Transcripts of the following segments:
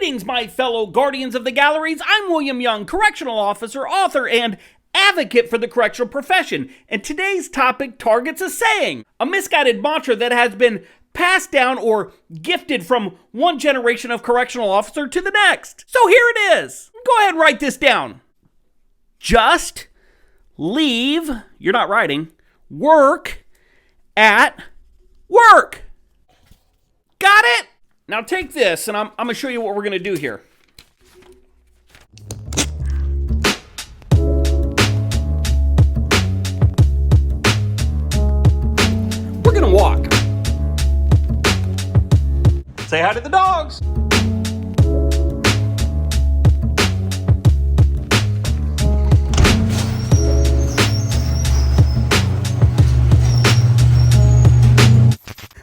Greetings, my fellow guardians of the galleries. I'm William Young, correctional officer, author, and advocate for the correctional profession. And today's topic targets a saying, a misguided mantra that has been passed down or gifted from one generation of correctional officer to the next. So here it is. Go ahead and write this down. Just leave, you're not writing, work at work. Got it? Now take this, and I'm going to show you what we're going to do here. We're going to walk. Say hi to the dogs.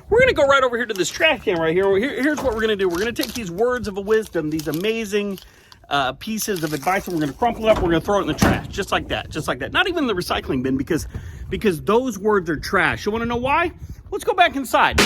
We're going to go right over here to this trash can right here. Here's what we're going to do. We're going to take these words of wisdom, these amazing pieces of advice, and we're going to crumple it up. We're going to throw it in the trash, just like that, just like that. Not even the recycling bin, because those words are trash. You want to know why? Let's go back inside.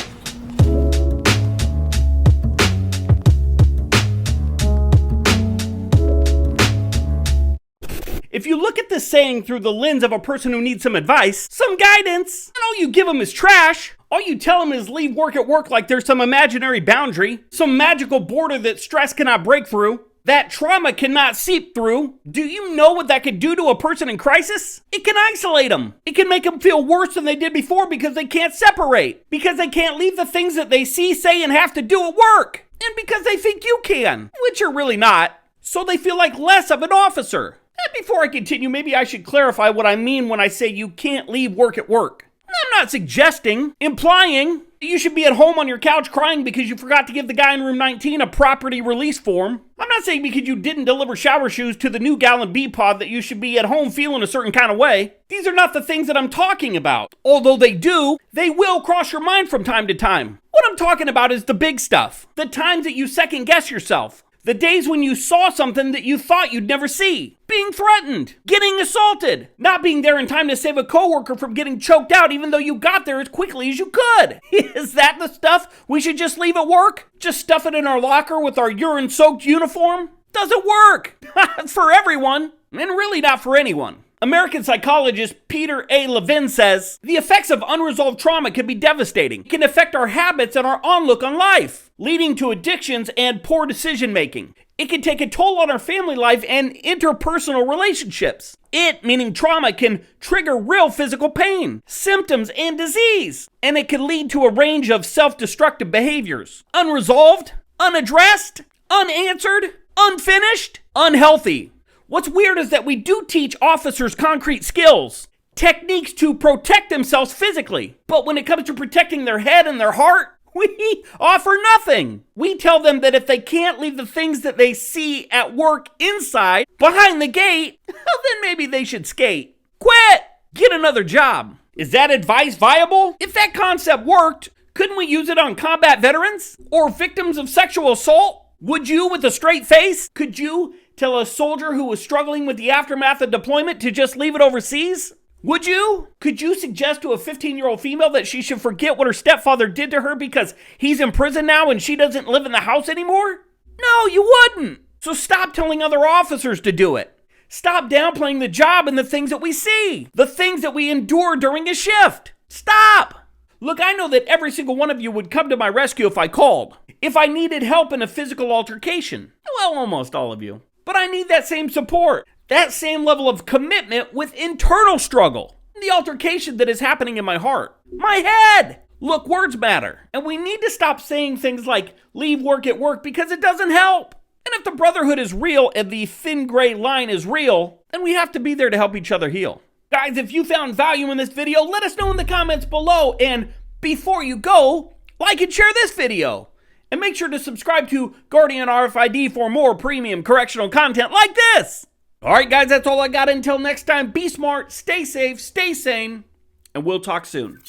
If you look at this saying through the lens of a person who needs some advice, some guidance, and all you give them is trash, all you tell them is leave work at work like there's some imaginary boundary, some magical border that stress cannot break through, that trauma cannot seep through, do you know what that could do to a person in crisis? It can isolate them. It can make them feel worse than they did before because they can't separate, because they can't leave the things that they see, say, and have to do at work, and because they think you can, which you're really not, so they feel like less of an officer. And before I continue, maybe I should clarify what I mean when I say you can't leave work at work. I'm not suggesting, implying that you should be at home on your couch crying because you forgot to give the guy in room 19 a property release form. I'm not saying because you didn't deliver shower shoes to the new gal in B-Pod that you should be at home feeling a certain kind of way. These are not the things that I'm talking about. Although they will cross your mind from time to time. What I'm talking about is the big stuff. The times that you second guess yourself. The days when you saw something that you thought you'd never see. Being threatened. Getting assaulted. Not being there in time to save a coworker from getting choked out even though you got there as quickly as you could. Is that the stuff we should just leave at work? Just stuff it in our locker with our urine-soaked uniform? Doesn't work. Not for everyone. And really not for anyone. American psychologist Peter A. Levin says, the effects of unresolved trauma can be devastating. It can affect our habits and our outlook on life, leading to addictions and poor decision making. It can take a toll on our family life and interpersonal relationships. It, meaning trauma, can trigger real physical pain, symptoms, and disease. And it can lead to a range of self-destructive behaviors. Unresolved, unaddressed, unanswered, unfinished, unhealthy. What's weird is that we do teach officers concrete skills, techniques to protect themselves physically. But when it comes to protecting their head and their heart, we offer nothing. We tell them that if they can't leave the things that they see at work inside, behind the gate, well, then maybe they should skate. Quit! Get another job. Is that advice viable? If that concept worked, couldn't we use it on combat veterans? Or victims of sexual assault? Would you, with a straight face, could you tell a soldier who was struggling with the aftermath of deployment to just leave it overseas? Would you? Could you suggest to a 15-year-old female that she should forget what her stepfather did to her because he's in prison now and she doesn't live in the house anymore? No, you wouldn't. So stop telling other officers to do it. Stop downplaying the job and the things that we see, the things that we endure during a shift. Stop. Look, I know that every single one of you would come to my rescue if I called. If I needed help in a physical altercation. Well, almost all of you. But I need that same support, that same level of commitment with internal struggle, the altercation that is happening in my heart, my head. Look, words matter, and we need to stop saying things like leave work at work because it doesn't help. And if the brotherhood is real and the thin gray line is real, then we have to be there to help each other heal. Guys, if you found value in this video, let us know in the comments below, and before you go, like and share this video. And make sure to subscribe to Guardian RFID for more premium correctional content like this. All right, guys, that's all I got. Until next time, be smart, stay safe, stay sane, and we'll talk soon.